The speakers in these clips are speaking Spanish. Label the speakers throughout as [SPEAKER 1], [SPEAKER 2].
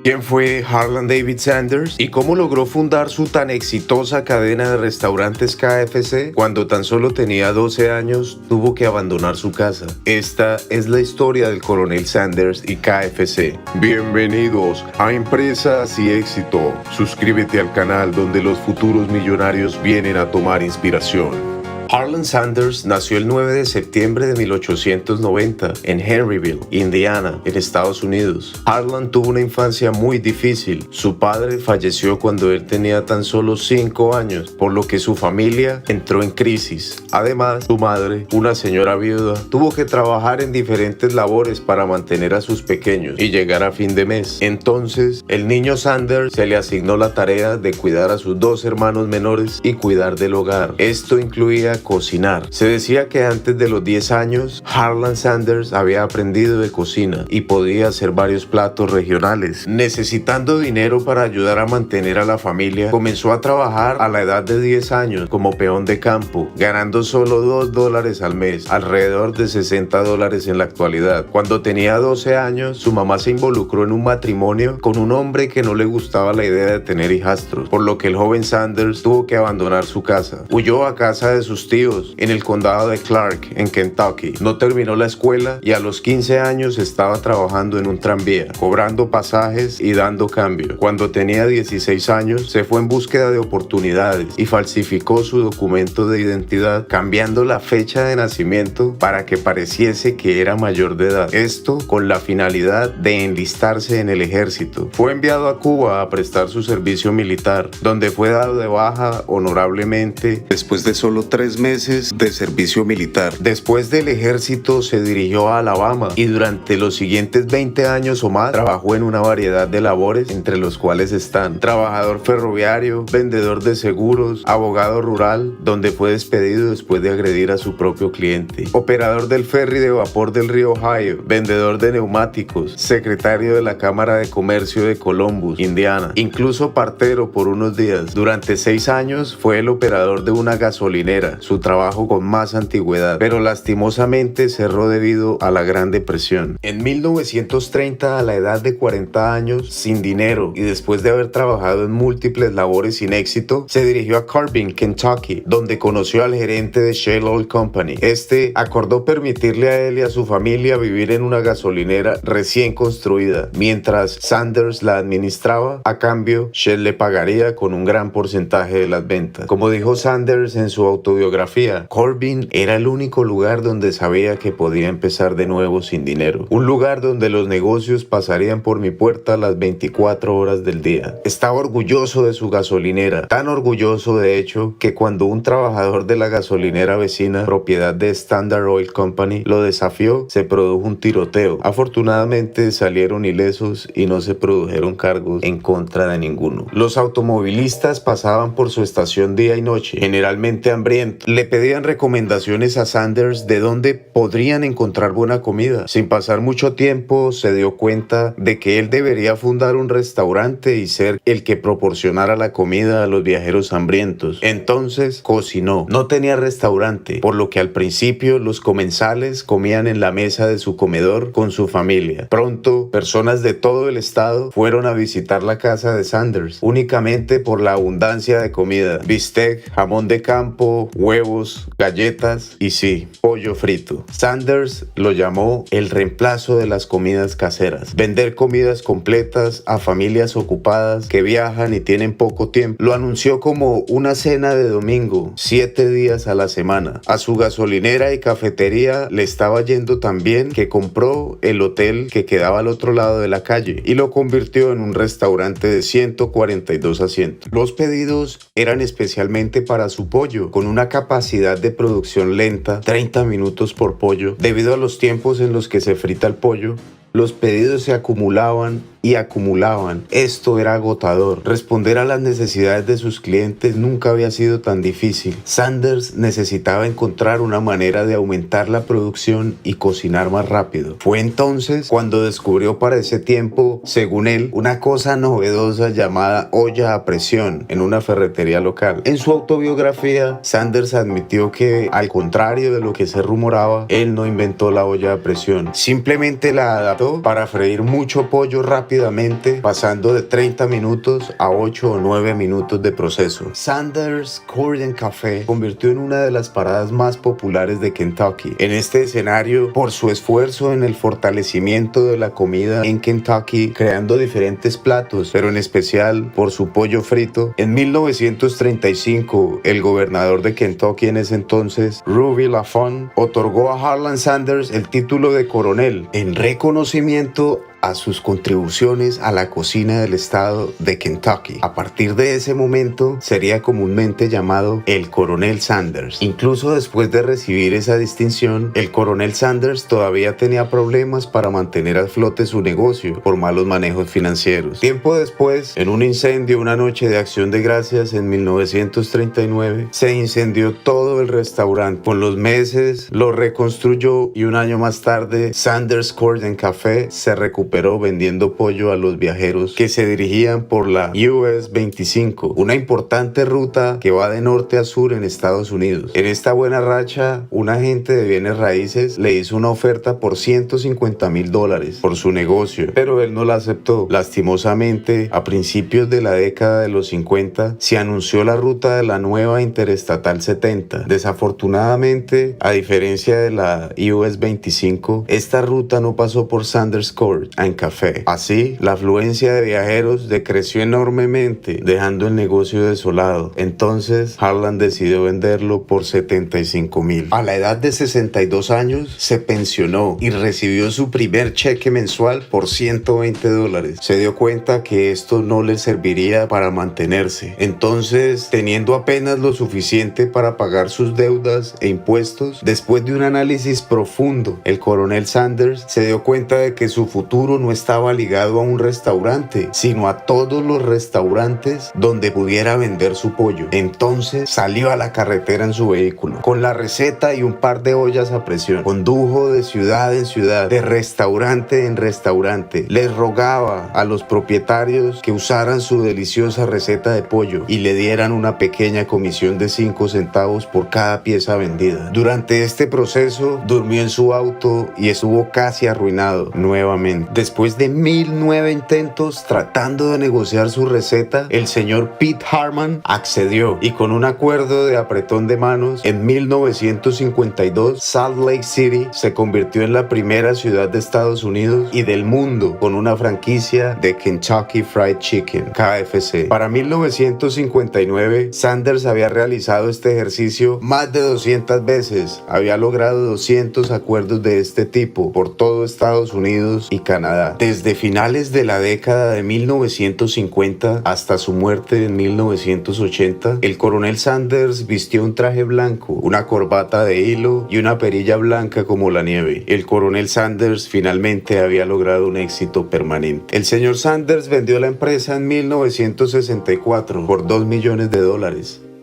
[SPEAKER 1] ¿Quién fue Harlan David Sanders y cómo logró fundar su tan exitosa cadena de restaurantes KFC? Cuando tan solo tenía 12 años, tuvo que abandonar su casa. Esta es la historia del coronel Sanders y KFC. Bienvenidos a Empresas y Éxito. Suscríbete al canal donde los futuros millonarios vienen a tomar inspiración. Harlan Sanders nació el 9 de septiembre de 1890 en Henryville, Indiana, en Estados Unidos. Harlan tuvo una infancia muy difícil. Su padre falleció cuando él tenía tan solo 5 años, por lo que su familia entró en crisis. Además, su madre, una señora viuda, tuvo que trabajar en diferentes labores para mantener a sus pequeños y llegar a fin de mes. Entonces, el niño Sanders se le asignó la tarea de cuidar a sus 2 hermanos menores y cuidar del hogar. Esto incluía cocinar. Se decía que antes de los 10 años, Harlan Sanders había aprendido de cocina y podía hacer varios platos regionales. Necesitando dinero para ayudar a mantener a la familia, comenzó a trabajar a la edad de 10 años como peón de campo, ganando solo $2 al mes, alrededor de $60 en la actualidad. Cuando tenía 12 años, su mamá se involucró en un matrimonio con un hombre que no le gustaba la idea de tener hijastros, por lo que el joven Sanders tuvo que abandonar su casa. Huyó a casa de sus tíos en el condado de Clark, en Kentucky. No terminó la escuela y a los 15 años estaba trabajando en un tranvía, cobrando pasajes y dando cambio. Cuando tenía 16 años, se fue en búsqueda de oportunidades y falsificó su documento de identidad, cambiando la fecha de nacimiento para que pareciese que era mayor de edad. Esto con la finalidad de enlistarse en el ejército. Fue enviado a Cuba a prestar su servicio militar, donde fue dado de baja honorablemente después de solo 3 meses de servicio militar. Después del ejército se dirigió a Alabama y durante los siguientes 20 años o más trabajó en una variedad de labores, entre los cuales están trabajador ferroviario, vendedor de seguros, abogado rural, donde fue despedido después de agredir a su propio cliente, operador del ferry de vapor del río Ohio, vendedor de neumáticos, secretario de la Cámara de Comercio de Columbus, Indiana, incluso partero por unos días. Durante 6 años fue el operador de una gasolinera, su trabajo con más antigüedad, pero lastimosamente cerró debido a la Gran Depresión. En 1930, a la edad de 40 años, sin dinero y después de haber trabajado en múltiples labores sin éxito, se dirigió a Corbin, Kentucky, donde conoció al gerente de Shell Oil Company. Este acordó permitirle a él y a su familia vivir en una gasolinera recién construida, mientras Sanders la administraba. A cambio, Shell le pagaría con un gran porcentaje de las ventas. Como dijo Sanders en su autobiografía, Corbin era el único lugar donde sabía que podía empezar de nuevo sin dinero. Un lugar donde los negocios pasarían por mi puerta las 24 horas del día. Estaba orgulloso de su gasolinera, tan orgulloso de hecho que cuando un trabajador de la gasolinera vecina, propiedad de Standard Oil Company, lo desafió, se produjo un tiroteo. Afortunadamente salieron ilesos y no se produjeron cargos en contra de ninguno. Los automovilistas pasaban por su estación día y noche, generalmente hambrientos. Le pedían recomendaciones a Sanders de dónde podrían encontrar buena comida. Sin pasar mucho tiempo, se dio cuenta de que él debería fundar un restaurante y ser el que proporcionara la comida a los viajeros hambrientos. Entonces cocinó. No tenía restaurante, por lo que al principio los comensales comían en la mesa de su comedor con su familia. Pronto, personas de todo el estado fueron a visitar la casa de Sanders, únicamente por la abundancia de comida: bistec, jamón de campo, huevos, galletas y sí, pollo frito. Sanders lo llamó el reemplazo de las comidas caseras. Vender comidas completas a familias ocupadas que viajan y tienen poco tiempo. Lo anunció como una cena de domingo, 7 días a la semana. A su gasolinera y cafetería le estaba yendo tan bien que compró el hotel que quedaba al otro lado de la calle y lo convirtió en un restaurante de 142 asientos. Los pedidos eran especialmente para su pollo, con una capacidad de producción lenta, 30 minutos por pollo. Debido a los tiempos en los que se frita el pollo, los pedidos se acumulaban y acumulaban. Esto era agotador. Responder a las necesidades de sus clientes nunca había sido tan difícil. Sanders necesitaba encontrar una manera de aumentar la producción y cocinar más rápido. Fue entonces cuando descubrió para ese tiempo, según él, una cosa novedosa llamada olla a presión en una ferretería local. En su autobiografía, Sanders admitió que, al contrario de lo que se rumoraba, él no inventó la olla a presión. Simplemente la adaptó para freír mucho pollo rápido rápidamente, pasando de 30 minutos a 8 o 9 minutos de proceso. Sanders Korean Café convirtió en una de las paradas más populares de Kentucky. En este escenario, por su esfuerzo en el fortalecimiento de la comida en Kentucky, creando diferentes platos, pero en especial por su pollo frito, en 1935, el gobernador de Kentucky en ese entonces, Ruby Lafon, otorgó a Harlan Sanders el título de coronel en reconocimiento a sus contribuciones a la cocina del estado de Kentucky. A partir de ese momento sería comúnmente llamado el Coronel Sanders. Incluso después de recibir esa distinción, el Coronel Sanders todavía tenía problemas para mantener a flote su negocio por malos manejos financieros. Tiempo después, en un incendio una noche de Acción de Gracias en 1939, se incendió todo el restaurante. Con los meses lo reconstruyó y un año más tarde, Sanders Korean Café se recuperó vendiendo pollo a los viajeros que se dirigían por la US 25, una importante ruta que va de norte a sur en Estados Unidos. En esta buena racha, un agente de bienes raíces le hizo una oferta por $150,000 por su negocio, pero él no la aceptó. Lastimosamente, a principios de la década de los 50, se anunció la ruta de la nueva Interestatal 70. Desafortunadamente, a diferencia de la US 25, esta ruta no pasó por Sanders Court en Café. Así, la afluencia de viajeros decreció enormemente, dejando el negocio desolado. Entonces, Harlan decidió venderlo por $75,000. A la edad de 62 años, se pensionó y recibió su primer cheque mensual por $120. Se dio cuenta que esto no le serviría para mantenerse. Entonces, teniendo apenas lo suficiente para pagar sus deudas e impuestos, después de un análisis profundo, el coronel Sanders se dio cuenta de que su futuro no estaba ligado a un restaurante, sino a todos los restaurantes donde pudiera vender su pollo. Entonces salió a la carretera en su vehículo, con la receta y un par de ollas a presión. Condujo de ciudad en ciudad, de restaurante en restaurante. Les rogaba a los propietarios que usaran su deliciosa receta de pollo y le dieran una pequeña comisión de 5 centavos por cada pieza vendida. Durante este proceso, durmió en su auto y estuvo casi arruinado nuevamente. Después de 1009 intentos tratando de negociar su receta, el señor Pete Harman accedió y con un acuerdo de apretón de manos, en 1952 Salt Lake City se convirtió en la primera ciudad de Estados Unidos y del mundo con una franquicia de Kentucky Fried Chicken, KFC. Para 1959, Sanders había realizado este ejercicio más de 200 veces. Había logrado 200 acuerdos de este tipo por todo Estados Unidos y Canadá. Desde finales de la década de 1950 hasta su muerte en 1980, el coronel Sanders vistió un traje blanco, una corbata de hilo y una perilla blanca como la nieve. El coronel Sanders finalmente había logrado un éxito permanente. El señor Sanders vendió la empresa en 1964 por $2 millones.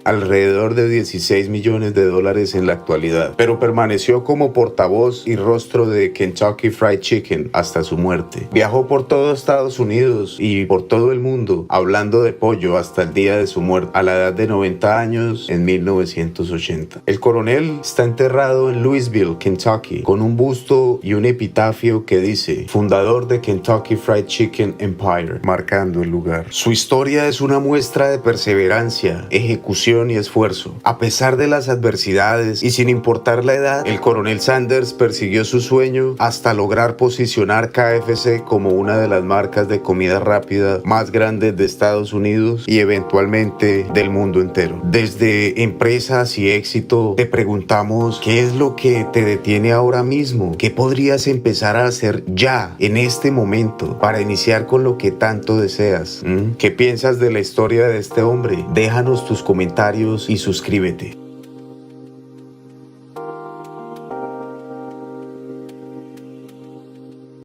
[SPEAKER 1] Alrededor de $16 millones en la actualidad, pero permaneció como portavoz y rostro de Kentucky Fried Chicken hasta su muerte. Viajó por todo Estados Unidos y por todo el mundo hablando de pollo hasta el día de su muerte, a la edad de 90 años en 1980. El coronel está enterrado en Louisville, Kentucky, con un busto y un epitafio que dice: fundador de Kentucky Fried Chicken Empire, marcando el lugar. Su historia es una muestra de perseverancia, ejecución y esfuerzo. A pesar de las adversidades y sin importar la edad, el coronel Sanders persiguió su sueño hasta lograr posicionar KFC como una de las marcas de comida rápida más grandes de Estados Unidos y eventualmente del mundo entero. Desde empresas y éxito, te preguntamos: ¿qué es lo que te detiene ahora mismo? ¿Qué podrías empezar a hacer ya, en este momento, para iniciar con lo que tanto deseas? ¿Qué piensas de la historia de este hombre? Déjanos tus comentarios y suscríbete.